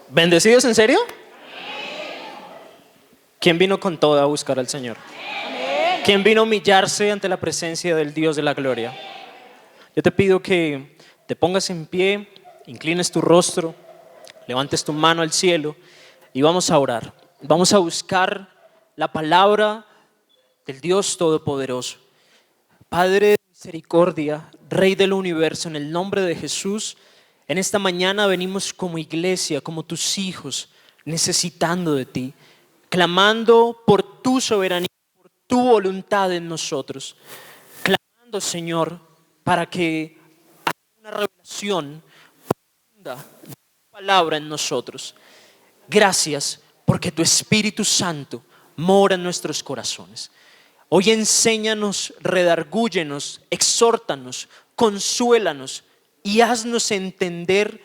¿Bendecidos en serio? ¿Quién vino con todo a buscar al Señor? ¿Quién vino a humillarse ante la presencia del Dios de la gloria? Yo te pido que te pongas en pie, inclines tu rostro, levantes tu mano al cielo y vamos a orar. Vamos a buscar la palabra del Dios Todopoderoso. Padre de misericordia, Rey del universo, en el nombre de Jesús, en esta mañana venimos como iglesia, como tus hijos, necesitando de ti, clamando por tu soberanía, por tu voluntad en nosotros, clamando, Señor, para que haya una revelación profunda de tu palabra en nosotros. Gracias porque tu Espíritu Santo mora en nuestros corazones. Hoy enséñanos, redargúyenos, exhórtanos, consuélanos y haznos entender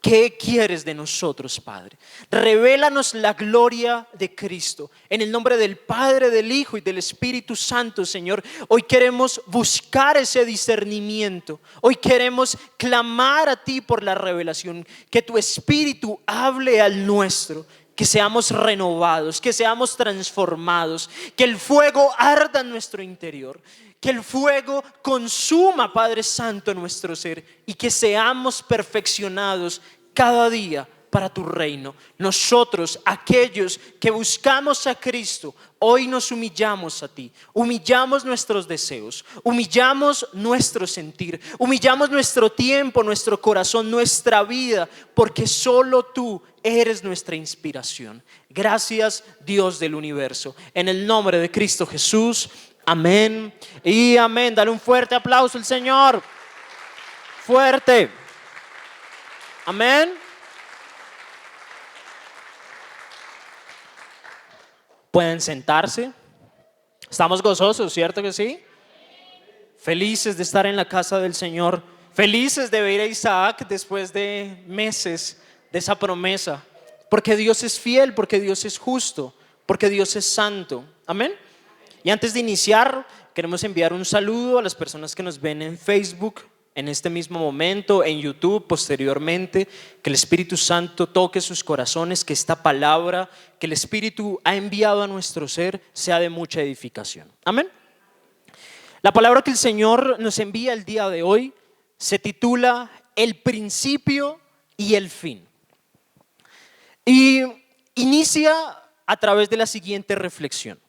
qué quieres de nosotros, Padre. Revélanos la gloria de Cristo. En el nombre del Padre, del Hijo y del Espíritu Santo, Señor, hoy queremos buscar ese discernimiento. Hoy queremos clamar a ti por la revelación. Que tu Espíritu hable al nuestro. Que seamos renovados, que seamos transformados, que el fuego arda en nuestro interior, que el fuego consuma, Padre Santo, nuestro ser y que seamos perfeccionados cada día para tu reino. Nosotros, aquellos que buscamos a Cristo, hoy nos humillamos a ti, humillamos nuestros deseos, humillamos nuestro sentir, humillamos nuestro tiempo, nuestro corazón, nuestra vida, porque solo tú eres nuestra inspiración. Gracias, Dios del universo. En el nombre de Cristo Jesús, amén y amén. Dale un fuerte aplauso al Señor. Fuerte. Amén. Pueden sentarse. Estamos gozosos, ¿cierto que sí? Felices de estar en la casa del Señor. Felices de ver a Isaac después de meses de esa promesa. Porque Dios es fiel, porque Dios es justo, porque Dios es santo. Amén. Y antes de iniciar, queremos enviar un saludo a las personas que nos ven en Facebook en este mismo momento, en YouTube posteriormente. Que el Espíritu Santo toque sus corazones, que esta palabra que el Espíritu ha enviado a nuestro ser sea de mucha edificación. Amén. La palabra que el Señor nos envía el día de hoy se titula El principio y el fin. Y inicia a través de la siguiente reflexión.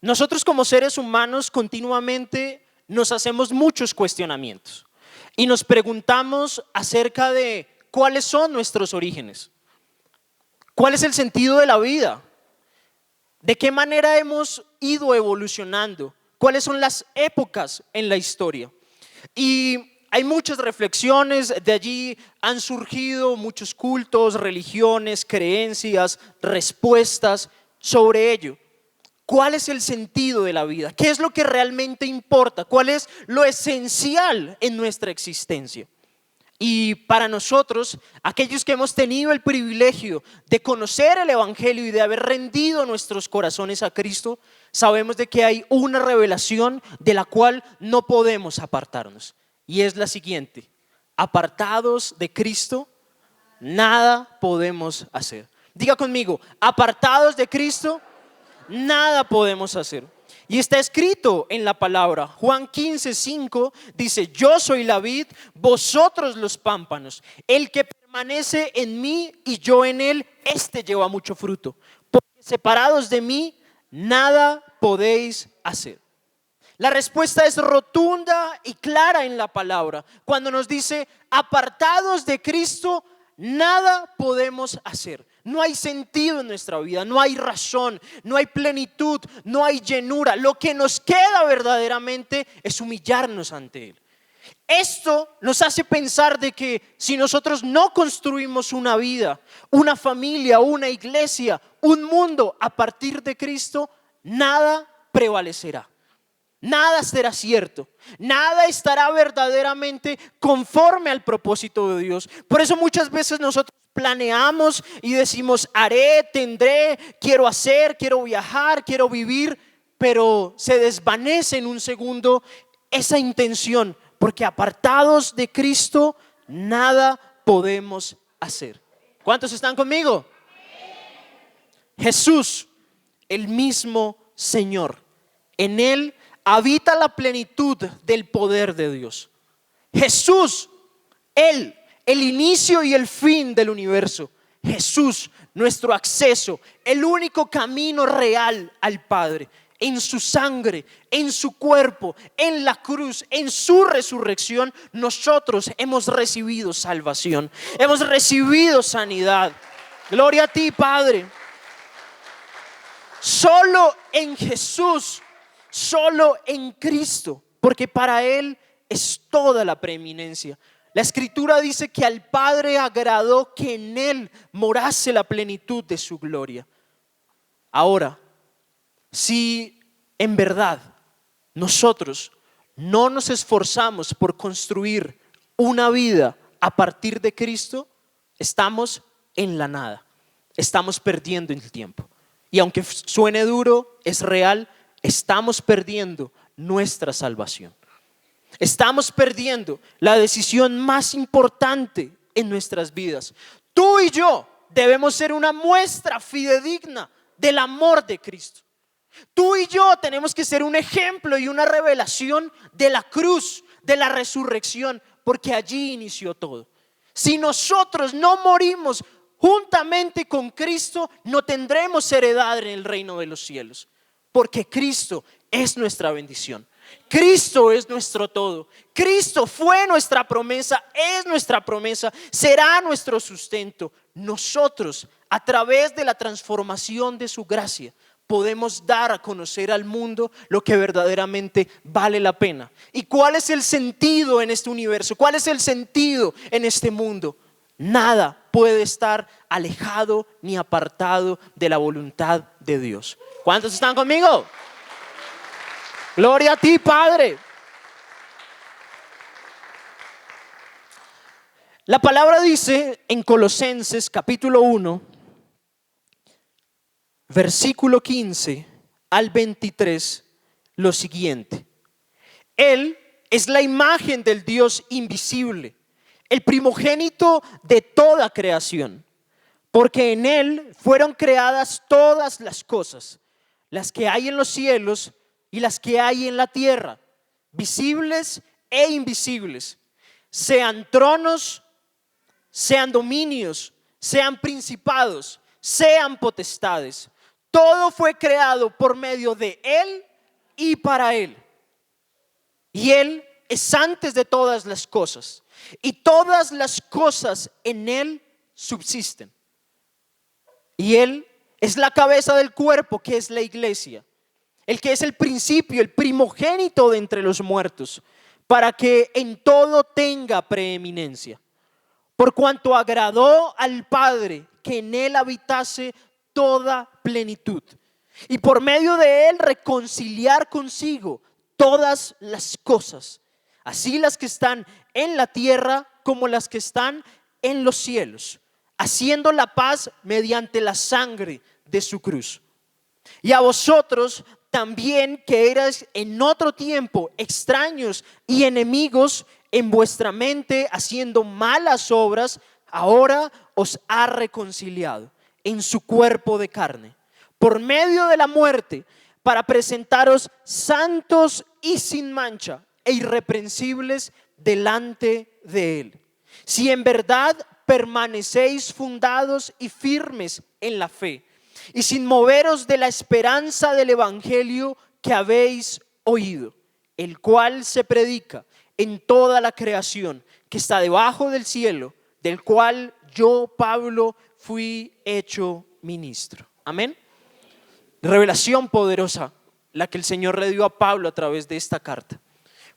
Nosotros como seres humanos continuamente nos hacemos muchos cuestionamientos y nos preguntamos acerca de cuáles son nuestros orígenes, cuál es el sentido de la vida, de qué manera hemos ido evolucionando, cuáles son las épocas en la historia. Y hay muchas reflexiones, de allí han surgido muchos cultos, religiones, creencias, respuestas sobre ello. ¿Cuál es el sentido de la vida? ¿Qué es lo que realmente importa? ¿Cuál es lo esencial en nuestra existencia? Y para nosotros, aquellos que hemos tenido el privilegio de conocer el Evangelio y de haber rendido nuestros corazones a Cristo, sabemos de que hay una revelación de la cual no podemos apartarnos. Y es la siguiente: apartados de Cristo, nada podemos hacer. Diga conmigo, apartados de Cristo, nada podemos hacer. Y está escrito en la palabra. Juan 15:5 dice: yo soy la vid, vosotros los pámpanos. El que permanece en mí y yo en él, este lleva mucho fruto. Porque separados de mí, nada podéis hacer. La respuesta es rotunda y clara en la palabra. Cuando nos dice: apartados de Cristo, nada podemos hacer. No hay sentido en nuestra vida, no hay razón, no hay plenitud, no hay llenura. Lo que nos queda verdaderamente es humillarnos ante Él. Esto nos hace pensar de que si nosotros no construimos una vida, una familia, una iglesia, un mundo a partir de Cristo, nada prevalecerá. Nada será cierto, nada estará verdaderamente conforme al propósito de Dios. Por eso muchas veces nosotros planeamos y decimos: haré, tendré, quiero hacer, quiero viajar, quiero vivir, pero se desvanece en un segundo esa intención, porque apartados de Cristo nada podemos hacer. ¿Cuántos están conmigo? Jesús, el mismo Señor. En Él habita la plenitud del poder de Dios. Jesús, Él, el inicio y el fin del universo. Jesús, nuestro acceso, el único camino real al Padre. En su sangre, en su cuerpo, en la cruz, en su resurrección, nosotros hemos recibido salvación, hemos recibido sanidad. Gloria a ti, Padre. Solo en Jesús, solo en Cristo, porque para Él es toda la preeminencia. La Escritura dice que al Padre agradó que en Él morase la plenitud de su gloria. Ahora, si en verdad nosotros no nos esforzamos por construir una vida a partir de Cristo, estamos en la nada, estamos perdiendo el tiempo. Y aunque suene duro, es real, estamos perdiendo nuestra salvación. Estamos perdiendo la decisión más importante en nuestras vidas. Tú y yo debemos ser una muestra fidedigna del amor de Cristo. Tú y yo tenemos que ser un ejemplo y una revelación de la cruz, de la resurrección, porque allí inició todo. Si nosotros no morimos juntamente con Cristo, no tendremos heredad en el reino de los cielos, porque Cristo es nuestra bendición. Cristo es nuestro todo. Cristo fue nuestra promesa, es nuestra promesa, será nuestro sustento. Nosotros, a través de la transformación de su gracia, podemos dar a conocer al mundo lo que verdaderamente vale la pena. ¿Y cuál es el sentido en este universo? ¿Cuál es el sentido en este mundo? Nada puede estar alejado ni apartado de la voluntad de Dios. ¿Cuántos están conmigo? Gloria a ti, Padre. La palabra dice en Colosenses capítulo 1, versículo 15 al 23 lo siguiente: Él es la imagen del Dios invisible, el primogénito de toda creación, porque en Él fueron creadas todas las cosas, las que hay en los cielos y las que hay en la tierra, visibles e invisibles, sean tronos, sean dominios, sean principados, sean potestades. Todo fue creado por medio de Él y para Él. Y Él es antes de todas las cosas, y todas las cosas en Él subsisten. Y Él es la cabeza del cuerpo, que es la iglesia, el que es el principio, el primogénito de entre los muertos, para que en todo tenga preeminencia. Por cuanto agradó al Padre que en Él habitase toda plenitud, y por medio de Él reconciliar consigo todas las cosas, así las que están en la tierra como las que están en los cielos, haciendo la paz mediante la sangre de su cruz. Y a vosotros también, que erais en otro tiempo extraños y enemigos en vuestra mente, haciendo malas obras, ahora os ha reconciliado en su cuerpo de carne, por medio de la muerte, para presentaros santos y sin mancha e irreprensibles delante de Él. Si en verdad permanecéis fundados y firmes en la fe, y sin moveros de la esperanza del evangelio que habéis oído, el cual se predica en toda la creación que está debajo del cielo, del cual yo, Pablo, fui hecho ministro. Amén. Revelación poderosa la que el Señor le dio a Pablo a través de esta carta,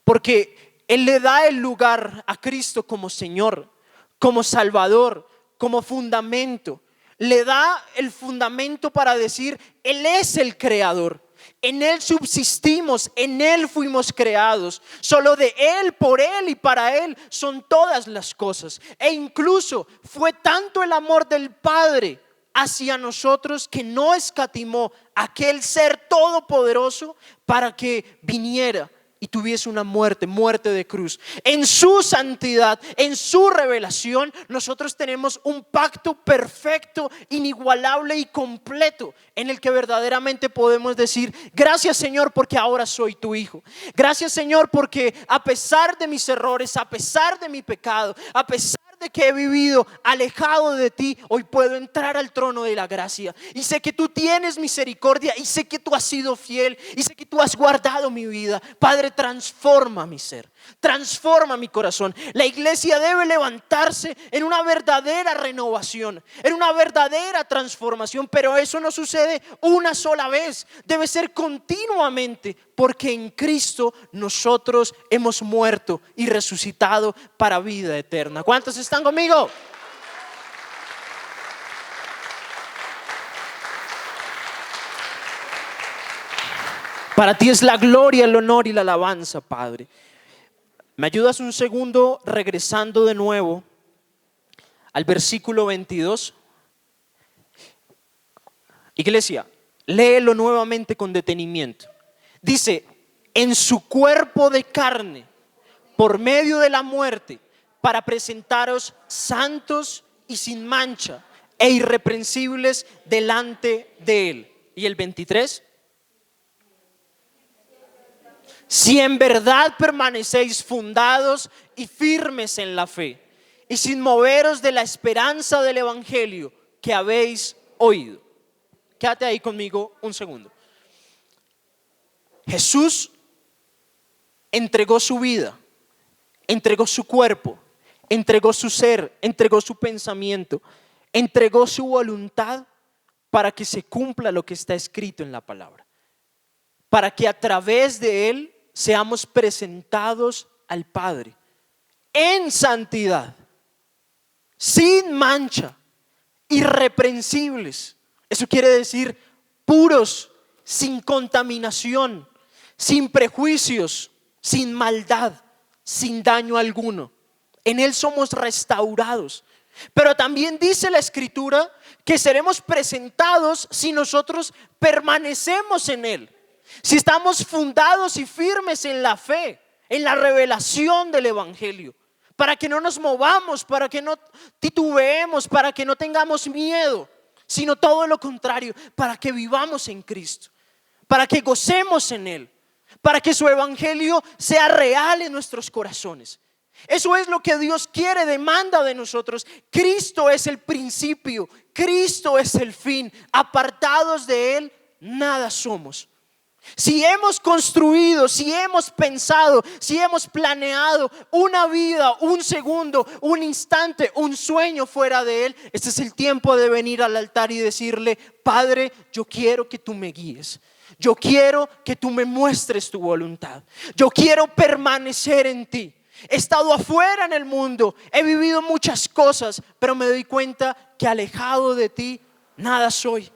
porque Él le da el lugar a Cristo como Señor, como Salvador, como fundamento. Le da el fundamento para decir: Él es el creador, en Él subsistimos, en Él fuimos creados, solo de Él, por Él y para Él son todas las cosas. E incluso fue tanto el amor del Padre hacia nosotros que no escatimó aquel ser todopoderoso para que viniera y tuviese una muerte de cruz. En su santidad, en su revelación, nosotros tenemos un pacto perfecto, inigualable y completo, en el que verdaderamente podemos decir: gracias, Señor, porque ahora soy tu hijo. Gracias, Señor, porque a pesar de mis errores, a pesar de mi pecado, a pesar de que he vivido alejado de ti, hoy puedo entrar al trono de la gracia y sé que tú tienes misericordia, y sé que tú has sido fiel, y sé que tú has guardado mi vida. Padre, transforma mi ser, transforma mi corazón. La iglesia debe levantarse en una verdadera renovación, en una verdadera transformación, pero eso no sucede una sola vez, debe ser continuamente, porque en Cristo nosotros hemos muerto y resucitado para vida eterna. ¿Cuántos están conmigo? Para ti es la gloria, el honor y la alabanza, Padre. ¿Me ayudas un segundo regresando de nuevo al versículo 22? Iglesia, léelo nuevamente con detenimiento. Dice: en su cuerpo de carne, por medio de la muerte, para presentaros santos y sin mancha e irreprensibles delante de Él. Y el 23: si en verdad permanecéis fundados y firmes en la fe, y sin moveros de la esperanza del evangelio que habéis oído. Quédate ahí conmigo un segundo. Jesús entregó su vida, entregó su cuerpo, entregó su ser, entregó su pensamiento, entregó su voluntad para que se cumpla lo que está escrito en la palabra, para que a través de Él seamos presentados al Padre en santidad, sin mancha, irreprensibles. Eso quiere decir puros, sin contaminación, sin prejuicios, sin maldad, sin daño alguno. En Él somos restaurados. Pero también dice la Escritura que seremos presentados si nosotros permanecemos en Él, si estamos fundados y firmes en la fe, en la revelación del evangelio, para que no nos movamos, para que no titubeemos, para que no tengamos miedo, sino todo lo contrario, para que vivamos en Cristo, para que gocemos en Él, para que su evangelio sea real en nuestros corazones. Eso es lo que Dios quiere, demanda de nosotros. Cristo es el principio, Cristo es el fin. Apartados de Él, nada somos. Si hemos construido, si hemos pensado, si hemos planeado una vida, un segundo, un instante, un sueño fuera de Él, este es el tiempo de venir al altar y decirle: Padre, yo quiero que tú me guíes. Yo quiero que tú me muestres tu voluntad. Yo quiero permanecer en ti. He estado afuera en el mundo, he vivido muchas cosas, pero me doy cuenta que alejado de ti nada soy.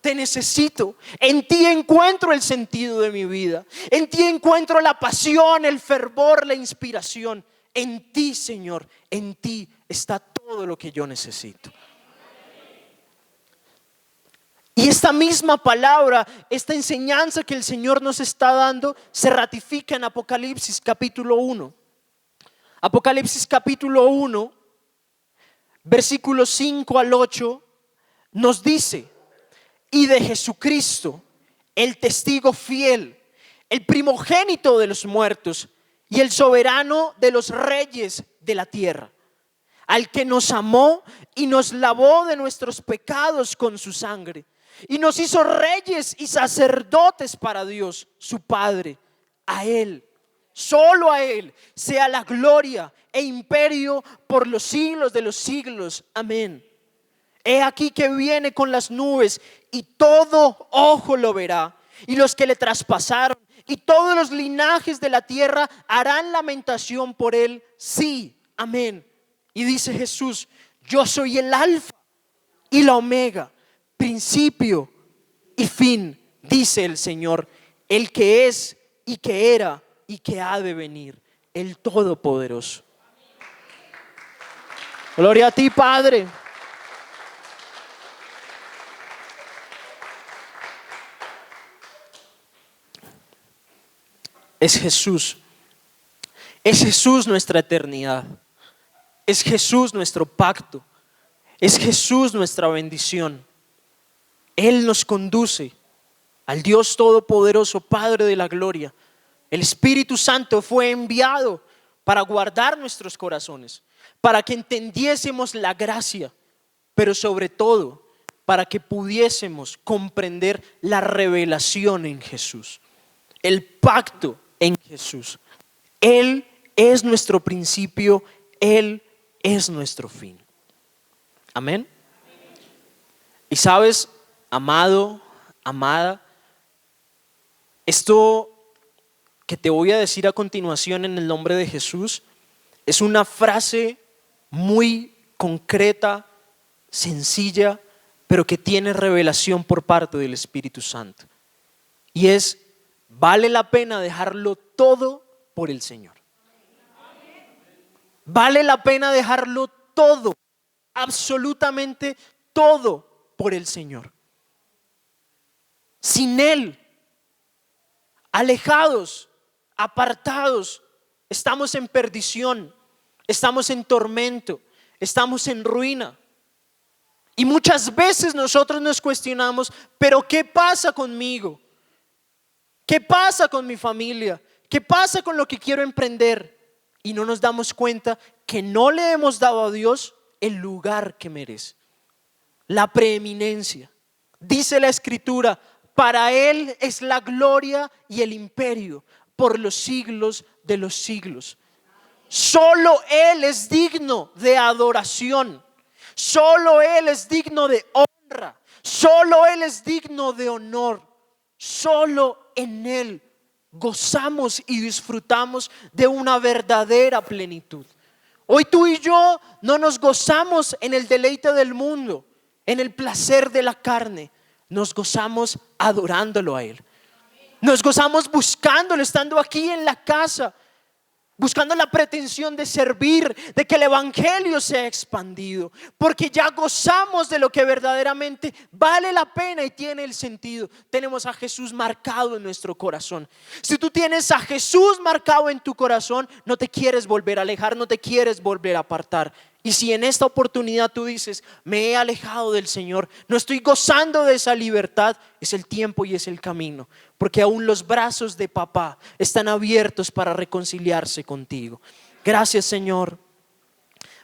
Te necesito. En ti encuentro el sentido de mi vida. En ti encuentro la pasión, el fervor, la inspiración. En ti, Señor, en ti está todo lo que yo necesito. Y esta misma palabra, esta enseñanza que el Señor nos está dando, se ratifica en Apocalipsis capítulo 1. Apocalipsis capítulo 1, versículos 5 al 8, nos dice: y de Jesucristo, el testigo fiel, el primogénito de los muertos y el soberano de los reyes de la tierra, al que nos amó y nos lavó de nuestros pecados con su sangre, y nos hizo reyes y sacerdotes para Dios, su Padre. A Él, solo a Él, sea la gloria e imperio por los siglos de los siglos. Amén. He aquí que viene con las nubes, y todo ojo lo verá, y los que le traspasaron, y todos los linajes de la tierra harán lamentación por él. Sí, amén. Y dice Jesús: yo soy el alfa y la omega, principio y fin, dice el Señor, el que es y que era y que ha de venir, el Todopoderoso. Gloria a ti, Padre. es Jesús. Es Jesús nuestra eternidad. Es Jesús nuestro pacto. Es Jesús nuestra bendición. Él nos conduce al Dios Todopoderoso, Padre de la gloria. El Espíritu Santo fue enviado para guardar nuestros corazones, para que entendiésemos la gracia, pero sobre todo para que pudiésemos comprender la revelación en Jesús, el pacto en Jesús. Él es nuestro principio, Él es nuestro fin. Amén. Y sabes, amado, amada, esto que te voy a decir a continuación en el nombre de Jesús es una frase muy concreta, sencilla, pero que tiene revelación por parte del Espíritu Santo. Y es: vale la pena dejarlo todo por el Señor. Vale la pena dejarlo todo, absolutamente todo por el Señor. Sin Él, alejados, apartados, estamos en perdición, estamos en tormento, estamos en ruina. Y muchas veces nosotros nos cuestionamos: ¿pero qué pasa conmigo? ¿Qué pasa con mi familia? ¿Qué pasa con lo que quiero emprender? Y no nos damos cuenta que no le hemos dado a Dios el lugar que merece, la preeminencia. Dice la Escritura: para Él es la gloria y el imperio por los siglos de los siglos. Solo Él es digno de adoración. Solo Él es digno de honra. Solo Él es digno de honor. Solo en Él gozamos y disfrutamos de una verdadera plenitud. Hoy tú y yo no nos gozamos en el deleite del mundo, en el placer de la carne. Nos gozamos adorándolo a Él. Nos gozamos buscándolo, estando aquí en la casa, buscando la pretensión de servir, de que el evangelio sea expandido, porque ya gozamos de lo que verdaderamente vale la pena y tiene el sentido. Tenemos a Jesús marcado en nuestro corazón. Si tú tienes a Jesús marcado en tu corazón, no te quieres volver a alejar, no te quieres volver a apartar. Y si en esta oportunidad tú dices: me he alejado del Señor, no estoy gozando de esa libertad, es el tiempo y es el camino, porque aún los brazos de papá están abiertos para reconciliarse contigo. Gracias, Señor.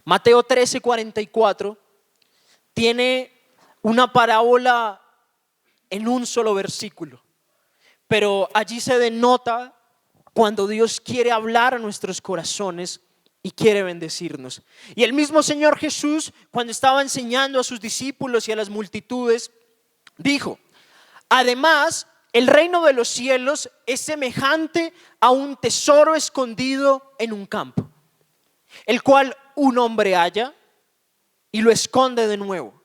Mateo 13:44 tiene una parábola en un solo versículo, pero allí se denota cuando Dios quiere hablar a nuestros corazones y quiere bendecirnos. Y el mismo Señor Jesús, cuando estaba enseñando a sus discípulos y a las multitudes, dijo: además, el reino de los cielos es semejante a un tesoro escondido en un campo, el cual un hombre halla y lo esconde de nuevo,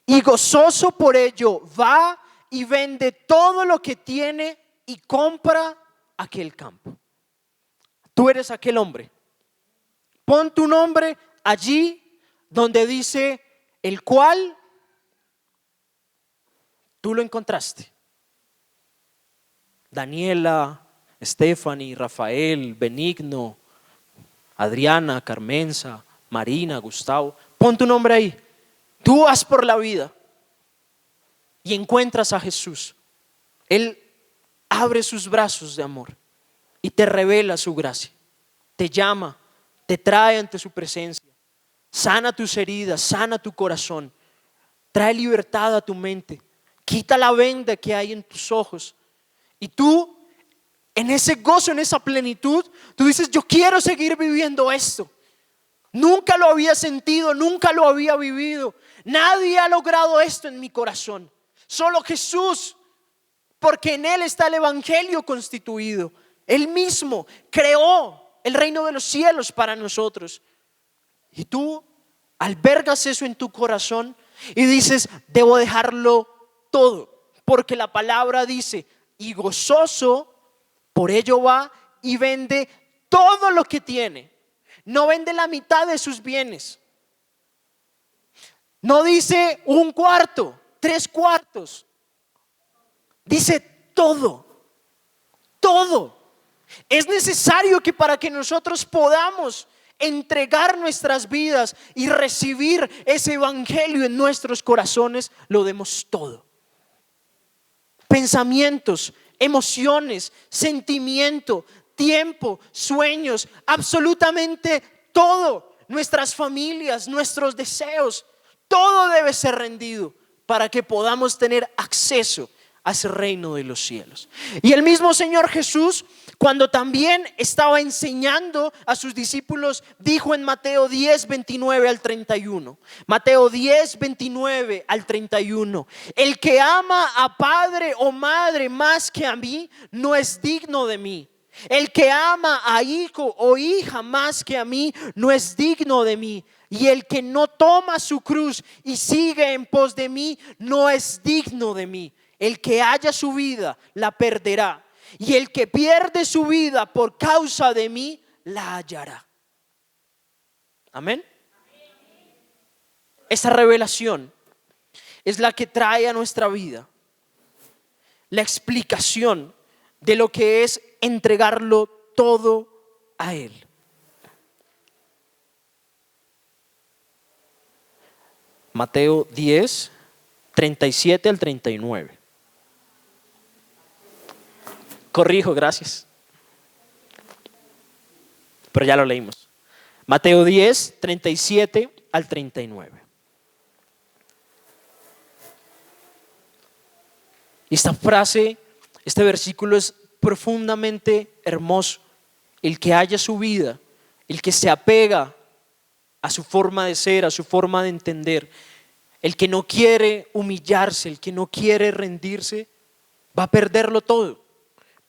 y gozoso por ello va y vende todo lo que tiene y compra aquel campo. Tú eres aquel hombre. Pon tu nombre allí donde dice el cual tú lo encontraste. Daniela, Stephanie, Rafael, Benigno, Adriana, Carmenza, Marina, Gustavo. Pon tu nombre ahí. Tú vas por la vida y encuentras a Jesús. Él abre sus brazos de amor y te revela su gracia. Te llama, te trae ante su presencia, sana tus heridas, sana tu corazón, trae libertad a tu mente, quita la venda que hay en tus ojos. Y tú, en ese gozo, en esa plenitud, tú dices: yo quiero seguir viviendo esto. Nunca lo había sentido, nunca lo había vivido. Nadie ha logrado esto en mi corazón, solo Jesús, porque en Él está el evangelio constituido. Él mismo creó el reino de los cielos para nosotros. Y tú albergas eso en tu corazón y dices: debo dejarlo todo, porque la palabra dice: y gozoso por ello va y vende todo lo que tiene. No vende la mitad de sus bienes. No dice un cuarto, 3 cuartos. Dice todo, todo. Es necesario que para que nosotros podamos entregar nuestras vidas y recibir ese evangelio en nuestros corazones, lo demos todo. Pensamientos, emociones, sentimiento, tiempo, sueños, absolutamente todo. Nuestras familias, nuestros deseos, todo debe ser rendido para que podamos tener acceso a ese reino de los cielos. Y el mismo Señor Jesús, cuando también estaba enseñando a sus discípulos, dijo en Mateo 10, 29 al 31. Mateo 10, 29 al 31. El que ama a padre o madre más que a mí, no es digno de mí. El que ama a hijo o hija más que a mí, no es digno de mí. Y el que no toma su cruz y sigue en pos de mí, no es digno de mí. El que haya su vida, la perderá. Y el que pierde su vida por causa de mí, la hallará. Amén. Esta revelación es la que trae a nuestra vida la explicación de lo que es entregarlo todo a Él. Mateo 10, 37 al 39. Corrijo, gracias. Pero ya lo leímos. Mateo 10, 37 al 39. Y esta frase, este versículo es profundamente hermoso. El que haya su vida, el que se apega a su forma de ser, a su forma de entender, el que no quiere humillarse, el que no quiere rendirse, va a perderlo todo.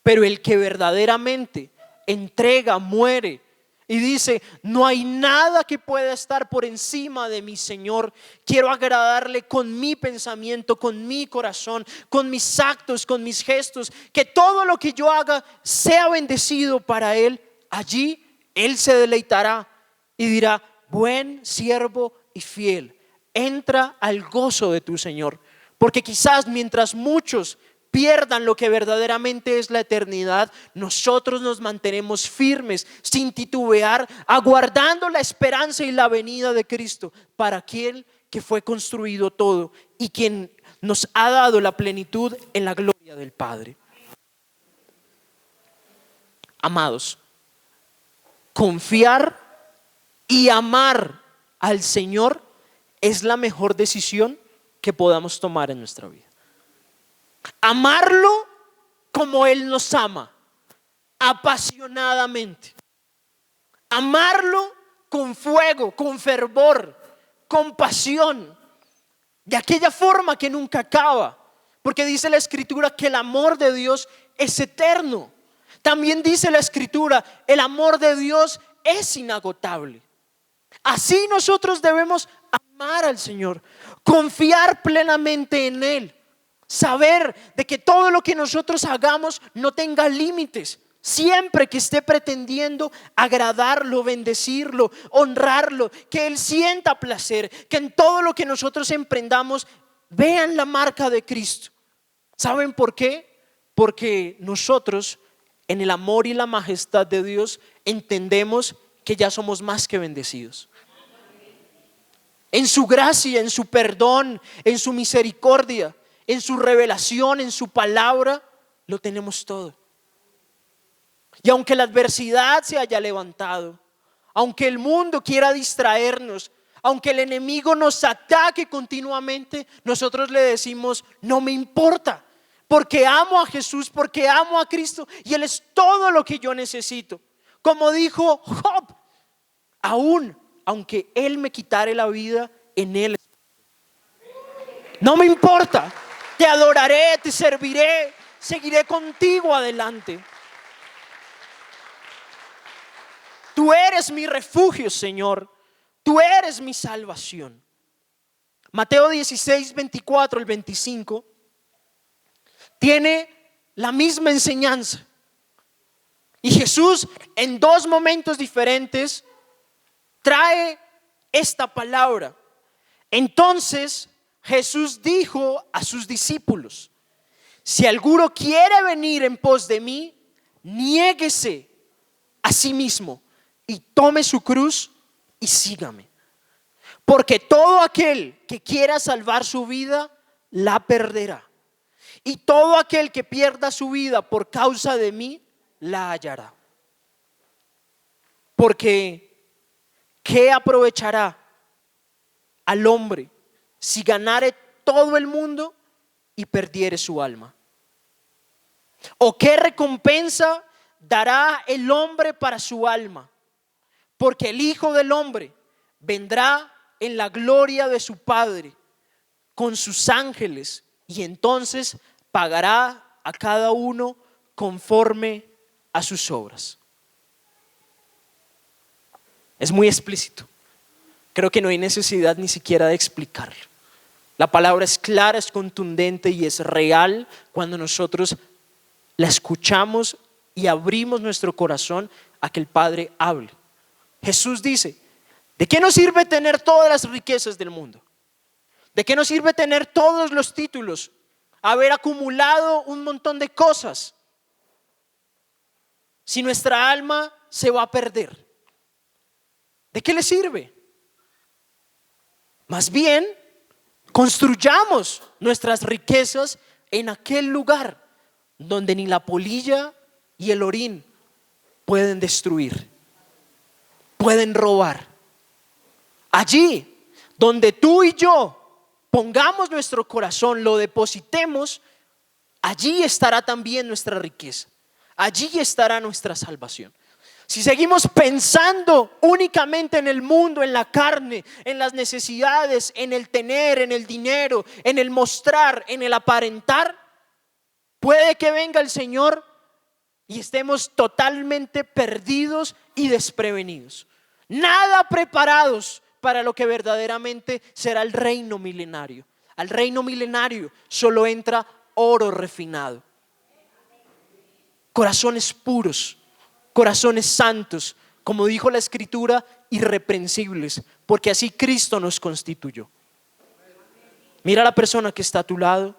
Pero el que verdaderamente entrega, muere y dice: no hay nada que pueda estar por encima de mi Señor. Quiero agradarle con mi pensamiento, con mi corazón, con mis actos, con mis gestos. Que todo lo que yo haga sea bendecido para Él. Allí Él se deleitará y dirá: buen siervo y fiel, entra al gozo de tu Señor. Porque quizás mientras muchos pierdan lo que verdaderamente es la eternidad, nosotros nos mantenemos firmes, sin titubear, aguardando la esperanza y la venida de Cristo, para aquel que fue construido todo y quien nos ha dado la plenitud en la gloria del Padre. Amados, confiar y amar al Señor es la mejor decisión que podamos tomar en nuestra vida. Amarlo como Él nos ama, apasionadamente. Amarlo con fuego, con fervor, con pasión, de aquella forma que nunca acaba. Porque dice la Escritura que el amor de Dios es eterno. También dice la Escritura: el amor de Dios es inagotable. Así nosotros debemos amar al Señor, confiar plenamente en Él. Saber de que todo lo que nosotros hagamos no tenga límites, siempre que esté pretendiendo agradarlo, bendecirlo, honrarlo, que Él sienta placer, que en todo lo que nosotros emprendamos vean la marca de Cristo. ¿Saben por qué? Porque nosotros, en el amor y la majestad de Dios, entendemos que ya somos más que bendecidos. En su gracia, en su perdón, en su misericordia, en su revelación, en su palabra, lo tenemos todo. Y aunque la adversidad se haya levantado, aunque el mundo quiera distraernos, aunque el enemigo nos ataque continuamente, nosotros le decimos: no me importa, porque amo a Jesús, porque amo a Cristo y Él es todo lo que yo necesito. Como dijo Job: aunque Él me quitare la vida, en Él no me importa. Te adoraré, te serviré, seguiré contigo adelante. Tú eres mi refugio, Señor. Tú eres mi salvación. Mateo 16, 24 al 25 tiene la misma enseñanza. Y Jesús, en dos momentos diferentes, trae esta palabra. Entonces Jesús dijo a sus discípulos: si alguno quiere venir en pos de mí, niéguese a sí mismo y tome su cruz y sígame. Porque todo aquel que quiera salvar su vida, la perderá. Y todo aquel que pierda su vida por causa de mí, la hallará. Porque ¿qué aprovechará al hombre si ganare todo el mundo y perdiere su alma? ¿O qué recompensa dará el hombre para su alma? Porque el Hijo del Hombre vendrá en la gloria de su Padre con sus ángeles, y entonces pagará a cada uno conforme a sus obras. Es muy explícito. Creo que no hay necesidad ni siquiera de explicarlo. La palabra es clara, es contundente y es real cuando nosotros la escuchamos y abrimos nuestro corazón a que el Padre hable. Jesús dice: ¿de qué nos sirve tener todas las riquezas del mundo? ¿De qué nos sirve tener todos los títulos? Haber acumulado un montón de cosas si nuestra alma se va a perder. ¿De qué le sirve? Más bien, construyamos nuestras riquezas en aquel lugar donde ni la polilla y el orín pueden destruir, pueden robar. Allí donde tú y yo pongamos nuestro corazón, lo depositemos, allí estará también nuestra riqueza, allí estará nuestra salvación. Si seguimos pensando únicamente en el mundo, en la carne, en las necesidades, en el tener, en el dinero, en el mostrar, en el aparentar, puede que venga el Señor y estemos totalmente perdidos y desprevenidos, nada preparados para lo que verdaderamente será el reino milenario. Al reino milenario solo entra oro refinado, corazones puros, corazones santos, como dijo la Escritura, irreprensibles, porque así Cristo nos constituyó. Mira a la persona que está a tu lado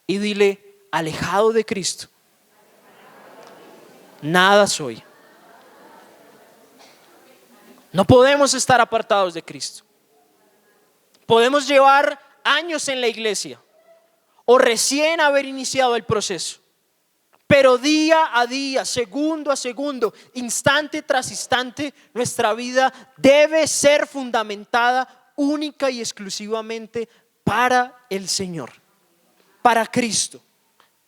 y dile: alejado de Cristo, nada soy. No podemos estar apartados de Cristo. Podemos llevar años en la iglesia o recién haber iniciado el proceso, pero día a día, segundo a segundo, instante tras instante, nuestra vida debe ser fundamentada única y exclusivamente para el Señor, para Cristo.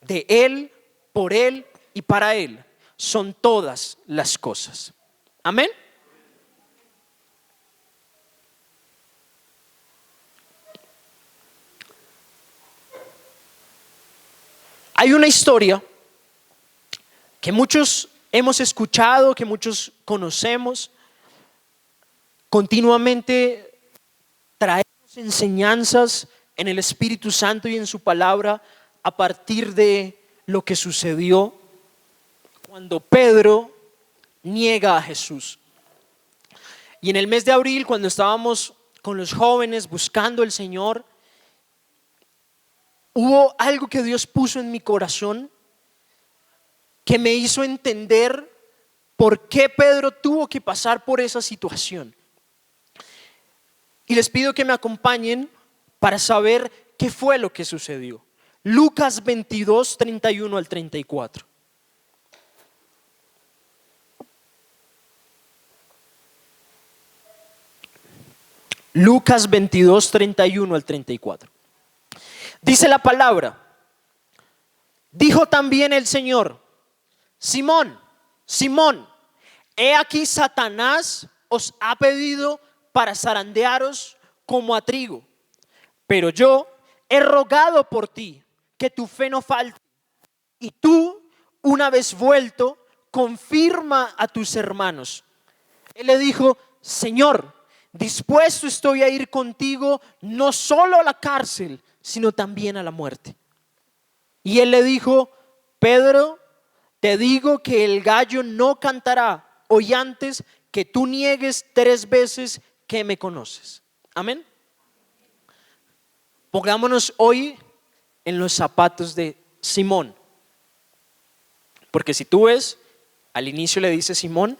De Él, por Él y para Él son todas las cosas. Amén. Hay una historia que muchos hemos escuchado, que muchos conocemos. Continuamente traemos enseñanzas en el Espíritu Santo y en su palabra a partir de lo que sucedió cuando Pedro niega a Jesús. Y en el mes de abril, cuando estábamos con los jóvenes buscando al Señor, hubo algo que Dios puso en mi corazón que me hizo entender por qué Pedro tuvo que pasar por esa situación. Y les pido que me acompañen para saber qué fue lo que sucedió. Lucas 22, 31 al 34. Lucas 22, 31 al 34. Dice la palabra: dijo también el Señor: Simón, Simón, he aquí Satanás os ha pedido para zarandearos como a trigo, pero yo he rogado por ti que tu fe no falte, y tú, una vez vuelto, confirma a tus hermanos. Él le dijo: Señor, dispuesto estoy a ir contigo no solo a la cárcel, sino también a la muerte. Y él le dijo: Pedro, te digo que el gallo no cantará hoy antes que tú niegues 3 veces que me conoces. Amén. Pongámonos hoy en los zapatos de Simón, porque si tú ves, Al inicio le dice Simón,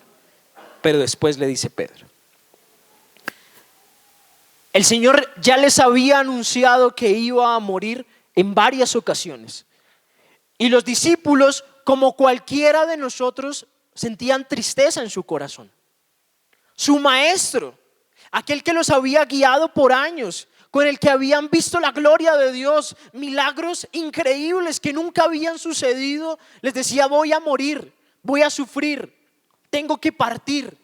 pero después le dice Pedro. El Señor ya les había anunciado que iba a morir en varias ocasiones. Y los discípulos, como cualquiera de nosotros, sentían tristeza en su corazón. Su maestro, aquel que los había guiado por años, con el que habían visto la gloria de Dios, milagros increíbles que nunca habían sucedido, les decía: voy a morir, voy a sufrir, tengo que partir.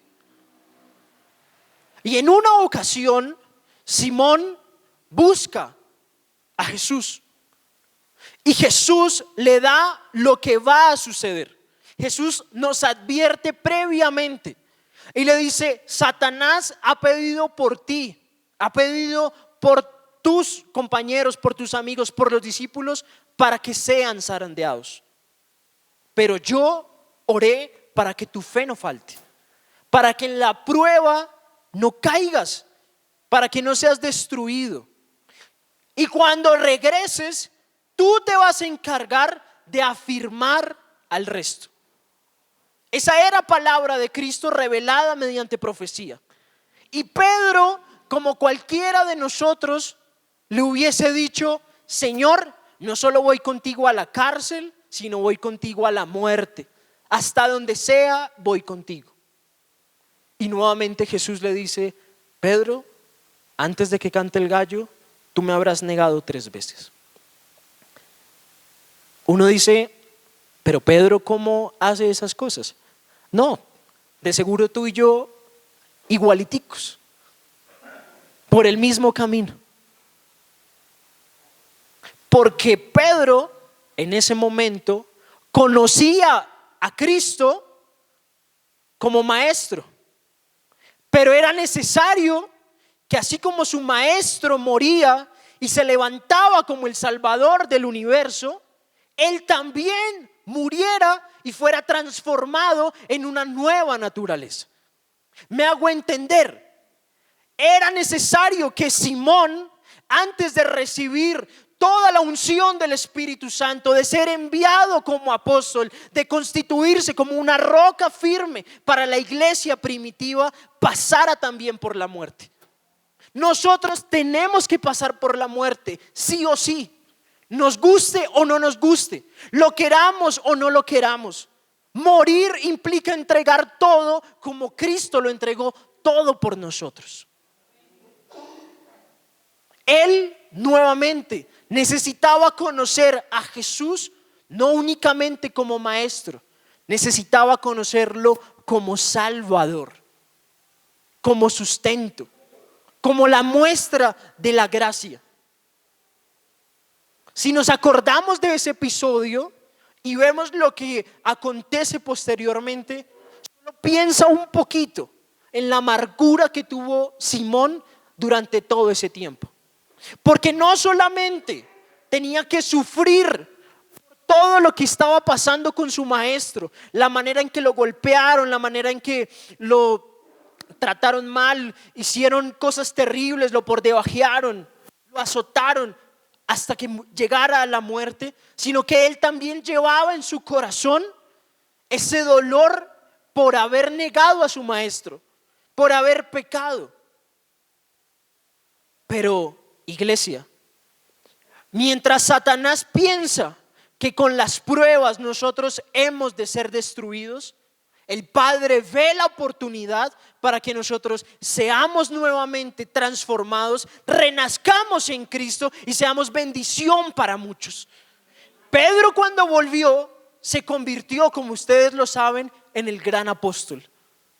Y en una ocasión, Simón busca a Jesús y Jesús le da lo que va a suceder. Jesús nos advierte previamente y le dice: Satanás ha pedido por ti, ha pedido por tus compañeros, por tus amigos, por los discípulos, para que sean zarandeados. Pero yo oré para que tu fe no falte, para que en la prueba no caigas, para que no seas destruido. Y cuando regreses, tú te vas a encargar de afirmar al resto. Esa era palabra de Cristo revelada mediante profecía. Y Pedro, como cualquiera de nosotros, le hubiese dicho: Señor, no solo voy contigo a la cárcel, sino voy contigo a la muerte. Hasta donde sea, voy contigo. Y nuevamente Jesús le dice: Pedro, antes de que cante el gallo, tú me habrás negado 3 veces. Uno dice: pero Pedro, ¿cómo hace esas cosas? No, de seguro tú y yo igualiticos, por el mismo camino. Porque Pedro en ese momento conocía a Cristo como maestro, pero era necesario que, así como su maestro moría y se levantaba como el Salvador del universo, él también muriera y fuera transformado en una nueva naturaleza. Me hago entender. Era necesario que Simón, antes de recibir toda la unción del Espíritu Santo, de ser enviado como apóstol, de constituirse como una roca firme para la iglesia primitiva, pasara también por la muerte. Nosotros tenemos que pasar por la muerte, sí o sí, nos guste o no nos guste, lo queramos o no lo queramos. Morir implica entregar todo como Cristo lo entregó todo por nosotros. Él nuevamente necesitaba conocer a Jesús no únicamente como maestro, necesitaba conocerlo como Salvador, como sustento, como la muestra de la gracia. Si nos acordamos de ese episodio y vemos lo que acontece posteriormente, solo piensa un poquito en la amargura que tuvo Simón durante todo ese tiempo. Porque no solamente tenía que sufrir todo lo que estaba pasando con su maestro, la manera en que lo golpearon, la manera en que lo trataron mal, hicieron cosas terribles, lo pordebajearon, lo azotaron hasta que llegara a la muerte, sino que él también llevaba en su corazón ese dolor por haber negado a su maestro, por haber pecado. Pero, iglesia, mientras Satanás piensa que con las pruebas nosotros hemos de ser destruidos, el Padre ve la oportunidad para que nosotros seamos nuevamente transformados, renazcamos en Cristo y seamos bendición para muchos. Pedro, cuando volvió, se convirtió, como ustedes lo saben, en el gran apóstol,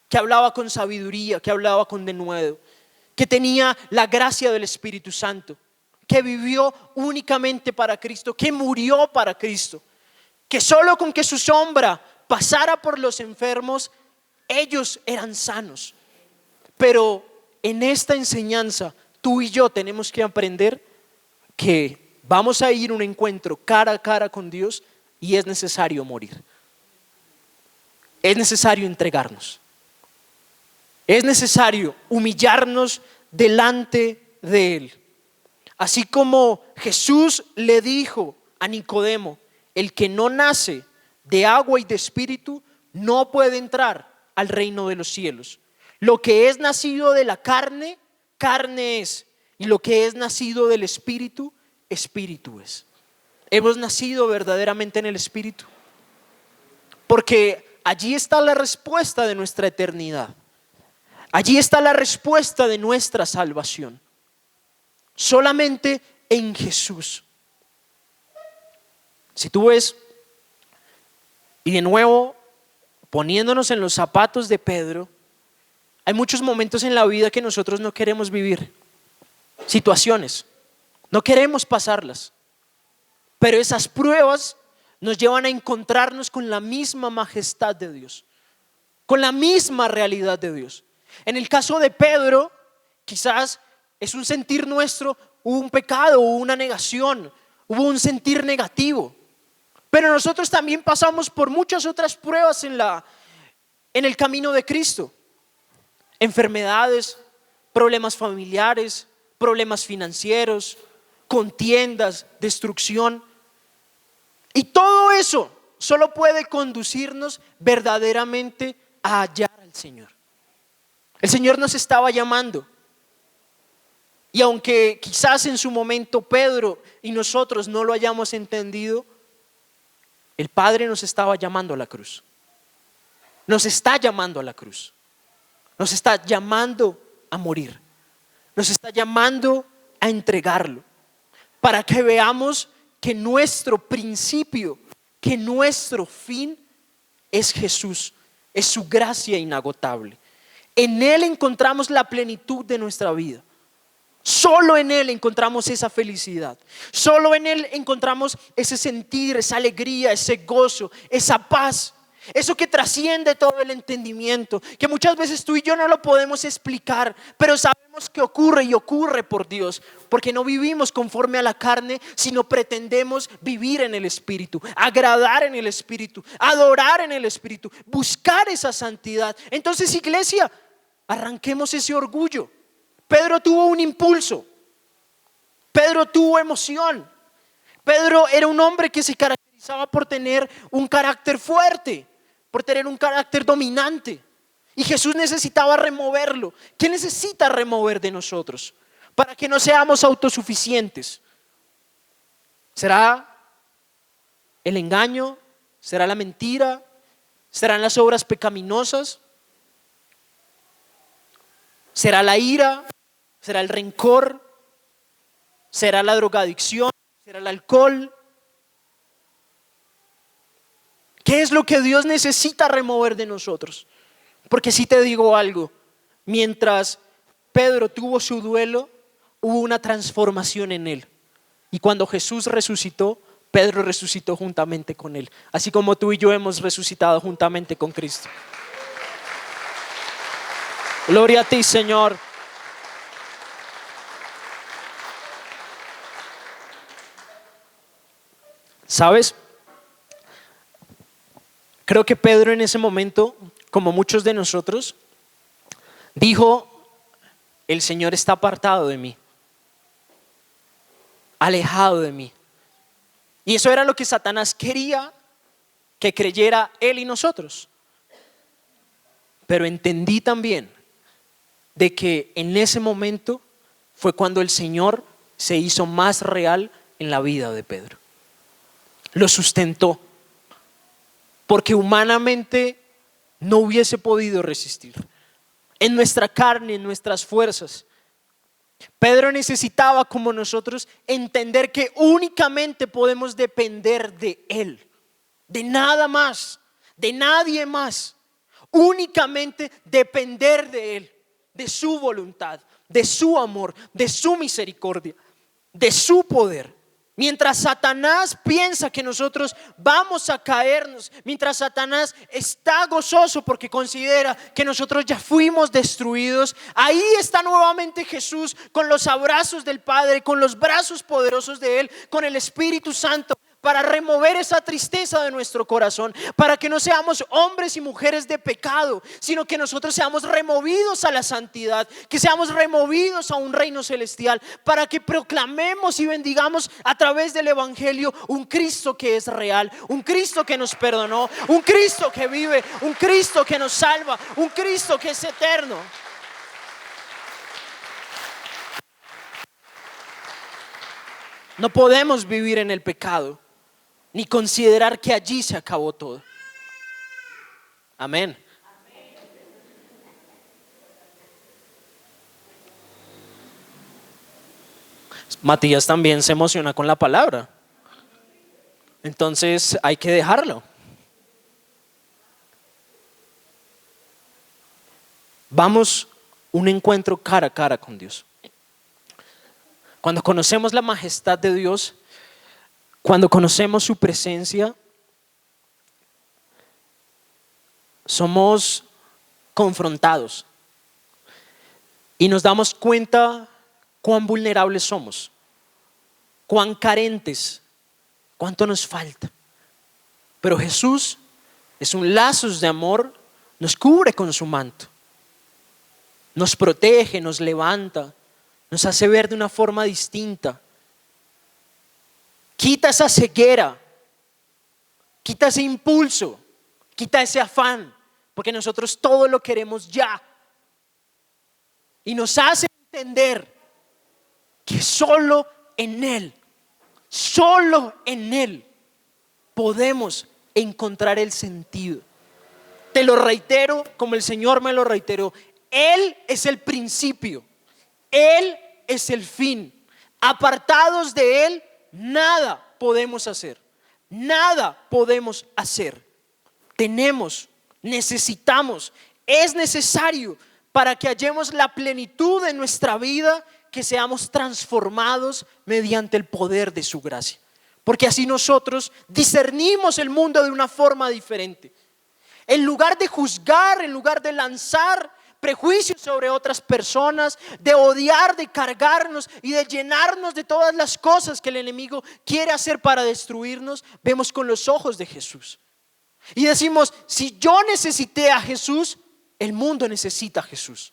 que hablaba con sabiduría, que hablaba con denuedo, que tenía la gracia del Espíritu Santo, que vivió únicamente para Cristo, que murió para Cristo, que solo con que su sombra pasara por los enfermos, ellos eran sanos. Pero en esta enseñanza, tú y yo tenemos que aprender que vamos a ir a un encuentro cara a cara con Dios y es necesario morir. Es necesario entregarnos. Es necesario humillarnos delante de Él. Así como Jesús le dijo a Nicodemo: el que no nace de agua y de espíritu no puede entrar al reino de los cielos. Lo que es nacido de la carne, carne es. Y lo que es nacido del Espíritu, Espíritu es. Hemos nacido verdaderamente en el Espíritu. Porque allí está la respuesta de nuestra eternidad. Allí está la respuesta de nuestra salvación. Solamente en Jesús. Si tú ves, y de nuevo poniéndonos en los zapatos de Pedro, hay muchos momentos en la vida que nosotros no queremos vivir, situaciones, no queremos pasarlas, pero esas pruebas nos llevan a encontrarnos con la misma majestad de Dios, con la misma realidad de Dios. En el caso de Pedro, quizás es un sentir nuestro, hubo un pecado, hubo una negación, hubo un sentir negativo. Pero nosotros también pasamos por muchas otras pruebas en el camino de Cristo. Enfermedades, problemas familiares, problemas financieros, contiendas, destrucción. Y todo eso solo puede conducirnos verdaderamente a hallar al Señor. El Señor nos estaba llamando. Y aunque quizás en su momento Pedro y nosotros no lo hayamos entendido, el Padre nos estaba llamando a la cruz. Nos está llamando a la cruz. Nos está llamando a morir. Nos está llamando a entregarlo. Para que veamos que nuestro principio, que nuestro fin es Jesús. Es su gracia inagotable. En Él encontramos la plenitud de nuestra vida. Solo en Él encontramos esa felicidad. Solo en Él encontramos ese sentir, esa alegría, ese gozo, esa paz. Eso que trasciende todo el entendimiento, que muchas veces tú y yo no lo podemos explicar, pero sabemos que ocurre y ocurre por Dios, porque no vivimos conforme a la carne, sino pretendemos vivir en el Espíritu, agradar en el Espíritu, adorar en el Espíritu, buscar esa santidad. Entonces, iglesia, arranquemos ese orgullo. Pedro tuvo un impulso, Pedro tuvo emoción. Pedro era un hombre que se caracterizaba por tener un carácter fuerte, por tener un carácter dominante. Y Jesús necesitaba removerlo. ¿Qué necesita remover de nosotros? Para que no seamos autosuficientes. ¿Será el engaño? ¿Será la mentira? ¿Serán las obras pecaminosas? ¿Será la ira? ¿Será el rencor? ¿Será la drogadicción? ¿Será el alcohol? ¿Qué es lo que Dios necesita remover de nosotros? Porque si te digo algo, mientras Pedro tuvo su duelo, hubo una transformación en él. Y cuando Jesús resucitó, Pedro resucitó juntamente con él. Así como tú y yo hemos resucitado juntamente con Cristo. Gloria a ti, Señor. ¿Sabes? Creo que Pedro en ese momento, como muchos de nosotros, dijo: el Señor está apartado de mí, alejado de mí. Y eso era lo que Satanás quería que creyera él y nosotros. Pero entendí también de que en ese momento fue cuando el Señor se hizo más real en la vida de Pedro. Lo sustentó, porque humanamente no hubiese podido resistir. En nuestra carne, en nuestras fuerzas. Pedro necesitaba, como nosotros, entender que únicamente podemos depender de Él, de nada más, de nadie más. Únicamente depender de Él, de su voluntad, de su amor, de su misericordia, de su poder. Mientras Satanás piensa que nosotros vamos a caernos, mientras Satanás está gozoso porque considera que nosotros ya fuimos destruidos, ahí está nuevamente Jesús con los abrazos del Padre, con los brazos poderosos de Él, con el Espíritu Santo, para remover esa tristeza de nuestro corazón, para que no seamos hombres y mujeres de pecado, sino que nosotros seamos removidos a la santidad, que seamos removidos a un reino celestial, para que proclamemos y bendigamos a través del evangelio un Cristo que es real, un Cristo que nos perdonó, un Cristo que vive, un Cristo que nos salva, un Cristo que es eterno. No podemos vivir en el pecado ni considerar que allí se acabó todo. Amén. Matías también se emociona con la palabra. Entonces hay que dejarlo. Vamos un encuentro cara a cara con Dios. Cuando conocemos la majestad de Dios, cuando conocemos su presencia, somos confrontados y nos damos cuenta cuán vulnerables somos, cuán carentes, cuánto nos falta. Pero Jesús es un lazo de amor, nos cubre con su manto, nos protege, nos levanta, nos hace ver de una forma distinta. Quita esa ceguera, quita ese impulso, quita ese afán, porque nosotros todo lo queremos ya. Y nos hace entender que solo en Él podemos encontrar el sentido. Te lo reitero como el Señor me lo reiteró. Él es el principio, Él es el fin. Apartados de Él, nada podemos hacer. Nada podemos hacer. Necesitamos, es necesario para que hallemos la plenitud de nuestra vida, que seamos transformados mediante el poder de su gracia. Porque así nosotros discernimos el mundo de una forma diferente. En lugar de juzgar, en lugar de lanzar prejuicios sobre otras personas, de odiar, de cargarnos y de llenarnos de todas las cosas que el enemigo quiere hacer para destruirnos, vemos con los ojos de Jesús. Y decimos, si yo necesité a Jesús, el mundo necesita a Jesús.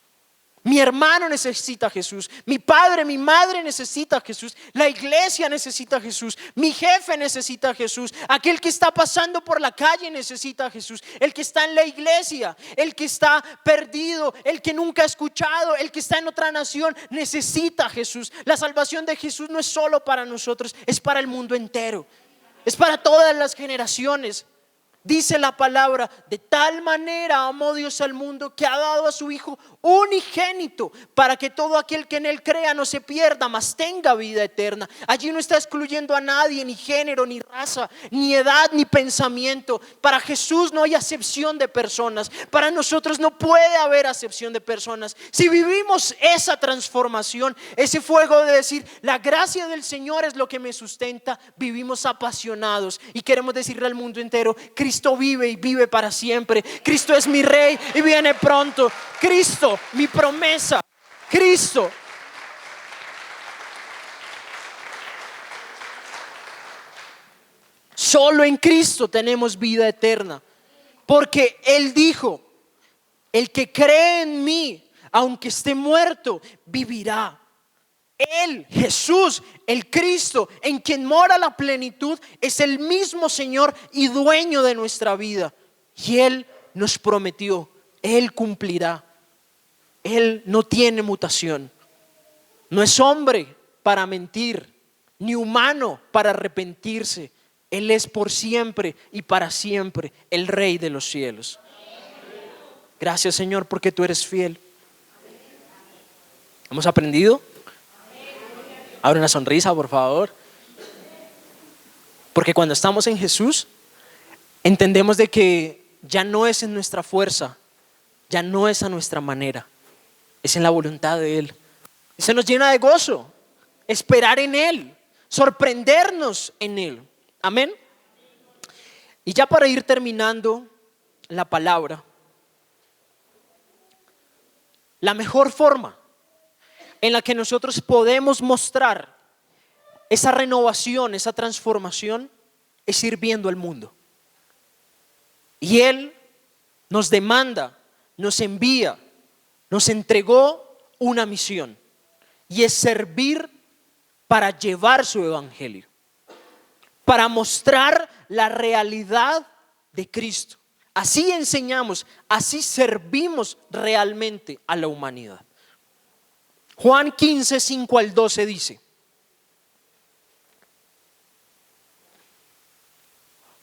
Mi hermano necesita a Jesús, mi padre, mi madre necesita a Jesús, la iglesia necesita a Jesús, mi jefe necesita a Jesús, aquel que está pasando por la calle necesita a Jesús, el que está en la iglesia, el que está perdido, el que nunca ha escuchado, el que está en otra nación necesita a Jesús. La salvación de Jesús no es solo para nosotros, es para el mundo entero, es para todas las generaciones. Dice la palabra, de tal manera amó Dios al mundo que ha dado a su Hijo unigénito, para que todo aquel que en Él crea no se pierda, mas tenga vida eterna. Allí no está excluyendo a nadie, ni género, ni raza, ni edad, ni pensamiento. Para Jesús no hay acepción de personas. Para nosotros no puede haber acepción de personas. Si vivimos esa transformación, ese fuego de decir, la gracia del Señor es lo que me sustenta, vivimos apasionados y queremos decirle al mundo entero, Cristo vive y vive para siempre. Cristo es mi Rey y viene pronto. Cristo, mi promesa. Cristo. Solo en Cristo tenemos vida eterna. Porque Él dijo, el que cree en mí, aunque esté muerto, vivirá. Él, Jesús, el Cristo, en quien mora la plenitud, es el mismo Señor y dueño de nuestra vida. Y Él nos prometió, Él cumplirá. Él no tiene mutación. No es hombre para mentir, ni humano para arrepentirse. Él es por siempre y para siempre el Rey de los cielos. Gracias, Señor, porque tú eres fiel. ¿Hemos aprendido? Abre una sonrisa, por favor. Porque cuando estamos en Jesús, entendemos de que ya no es en nuestra fuerza, ya no es a nuestra manera, es en la voluntad de Él. Y se nos llena de gozo esperar en Él, sorprendernos en Él. Amén. Y ya para ir terminando la palabra, la mejor forma en la que nosotros podemos mostrar esa renovación, esa transformación, es sirviendo al mundo. Y Él nos demanda, nos envía, nos entregó una misión. Y es servir para llevar su evangelio, para mostrar la realidad de Cristo. Así enseñamos, así servimos realmente a la humanidad. Juan 15, 5 al 12 dice: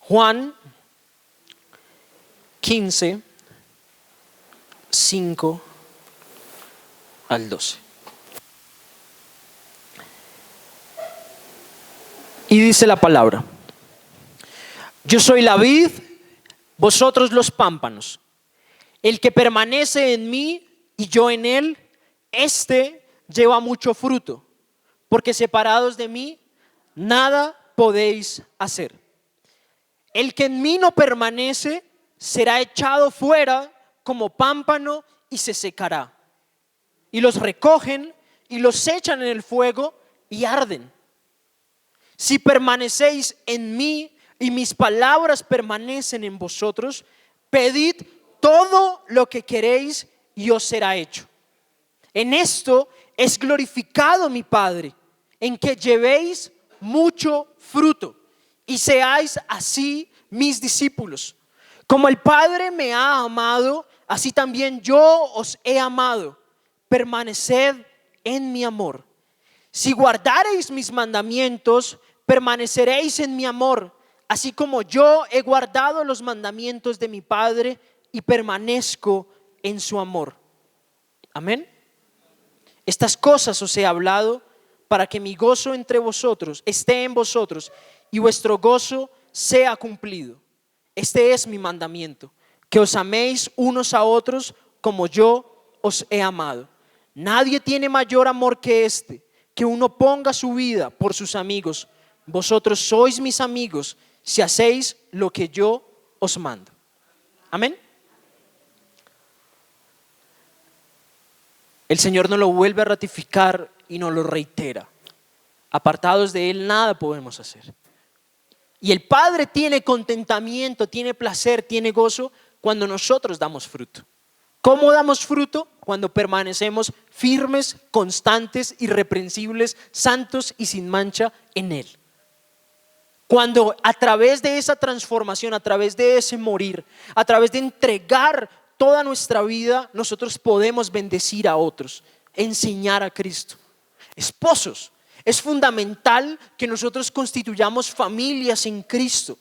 Juan 15, 5 al 12. Y dice la palabra: yo soy la vid, vosotros los pámpanos. El que permanece en mí y yo en él, este lleva mucho fruto, porque separados de mí nada podéis hacer. El que en mí no permanece será echado fuera como pámpano y se secará. Y los recogen y los echan en el fuego y arden. Si permanecéis en mí y mis palabras permanecen en vosotros, pedid todo lo que queréis y os será hecho. En esto es glorificado mi Padre, en que llevéis mucho fruto y seáis así mis discípulos. Como el Padre me ha amado, así también yo os he amado. Permaneced en mi amor. Si guardareis mis mandamientos, permaneceréis en mi amor, así como yo he guardado los mandamientos de mi Padre y permanezco en su amor. Amén. Estas cosas os he hablado para que mi gozo entre vosotros esté en vosotros y vuestro gozo sea cumplido. Este es mi mandamiento, que os améis unos a otros como yo os he amado. Nadie tiene mayor amor que este, que uno ponga su vida por sus amigos. Vosotros sois mis amigos si hacéis lo que yo os mando. Amén. El Señor nos lo vuelve a ratificar y nos lo reitera. Apartados de Él nada podemos hacer. Y el Padre tiene contentamiento, tiene placer, tiene gozo cuando nosotros damos fruto. ¿Cómo damos fruto? Cuando permanecemos firmes, constantes, irreprensibles, santos y sin mancha en Él. Cuando a través de esa transformación, a través de ese morir, a través de entregar toda nuestra vida, nosotros podemos bendecir a otros, enseñar a Cristo. Esposos, es fundamental que nosotros constituyamos familias en Cristo.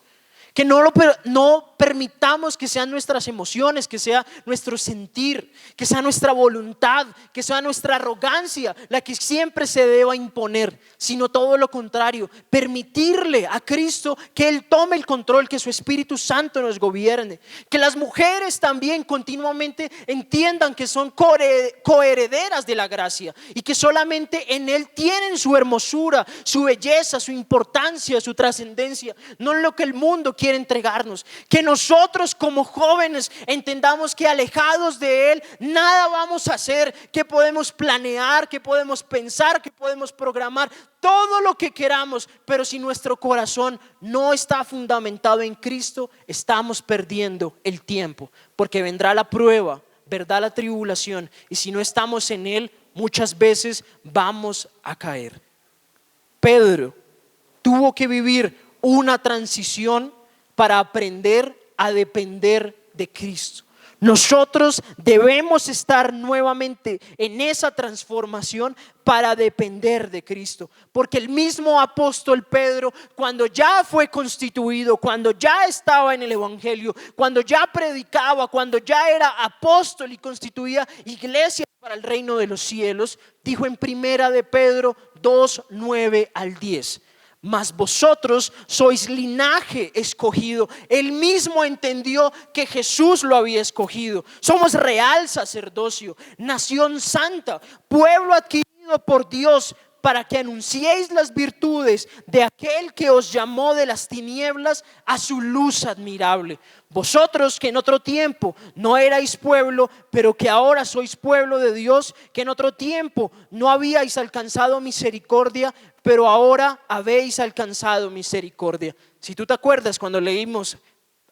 Que no permitamos que sean nuestras emociones, que sea nuestro sentir, que sea nuestra voluntad, que sea nuestra arrogancia la que siempre se deba imponer, sino todo lo contrario, permitirle a Cristo que Él tome el control, que su Espíritu Santo nos gobierne. Que las mujeres también continuamente entiendan que son coherederas de la gracia y que solamente en Él tienen su hermosura, su belleza, su importancia, su trascendencia, no en lo que el mundo quiere entregarnos. Que nosotros como jóvenes entendamos que alejados de Él nada vamos a hacer, que podemos planear, que podemos pensar, que podemos programar todo lo que queramos, pero si nuestro corazón no está fundamentado en Cristo, estamos perdiendo el tiempo, porque vendrá la prueba, vendrá la tribulación, y si no estamos en Él, muchas veces vamos a caer. Pedro tuvo que vivir una transición para aprender a depender de Cristo. Nosotros debemos estar nuevamente en esa transformación para depender de Cristo, porque el mismo apóstol Pedro, cuando ya fue constituido, cuando ya estaba en el evangelio, cuando ya predicaba, cuando ya era apóstol y constituía iglesias para el reino de los cielos, dijo en primera de Pedro 2, 9 al 10: mas vosotros sois linaje escogido. Él mismo entendió que Jesús lo había escogido. Somos real sacerdocio, nación santa, pueblo adquirido por Dios, para que anunciéis las virtudes de aquel que os llamó de las tinieblas a su luz admirable. Vosotros que en otro tiempo no erais pueblo, pero que ahora sois pueblo de Dios, que en otro tiempo no habíais alcanzado misericordia, pero ahora habéis alcanzado misericordia. Si tú te acuerdas, cuando leímos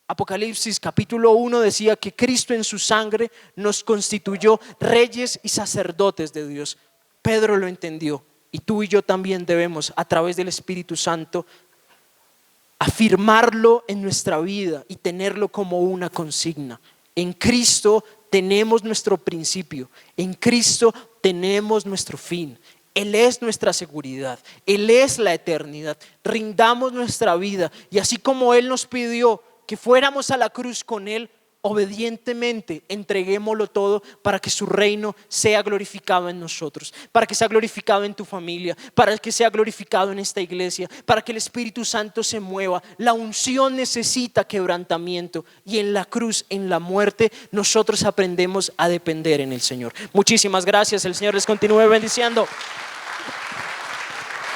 Apocalipsis capítulo 1, decía que Cristo en su sangre nos constituyó reyes y sacerdotes de Dios. Pedro lo entendió, y tú y yo también debemos, a través del Espíritu Santo, afirmarlo en nuestra vida y tenerlo como una consigna. En Cristo tenemos nuestro principio, en Cristo tenemos nuestro fin. Él es nuestra seguridad, Él es la eternidad. Rindamos nuestra vida, y así como Él nos pidió que fuéramos a la cruz con Él, obedientemente entreguémoslo todo para que su reino sea glorificado en nosotros, para que sea glorificado en tu familia, para que sea glorificado en esta iglesia, para que el Espíritu Santo se mueva. La unción necesita quebrantamiento, y en la cruz, en la muerte, nosotros aprendemos a depender en el Señor. Muchísimas gracias, el Señor les continúe bendiciendo.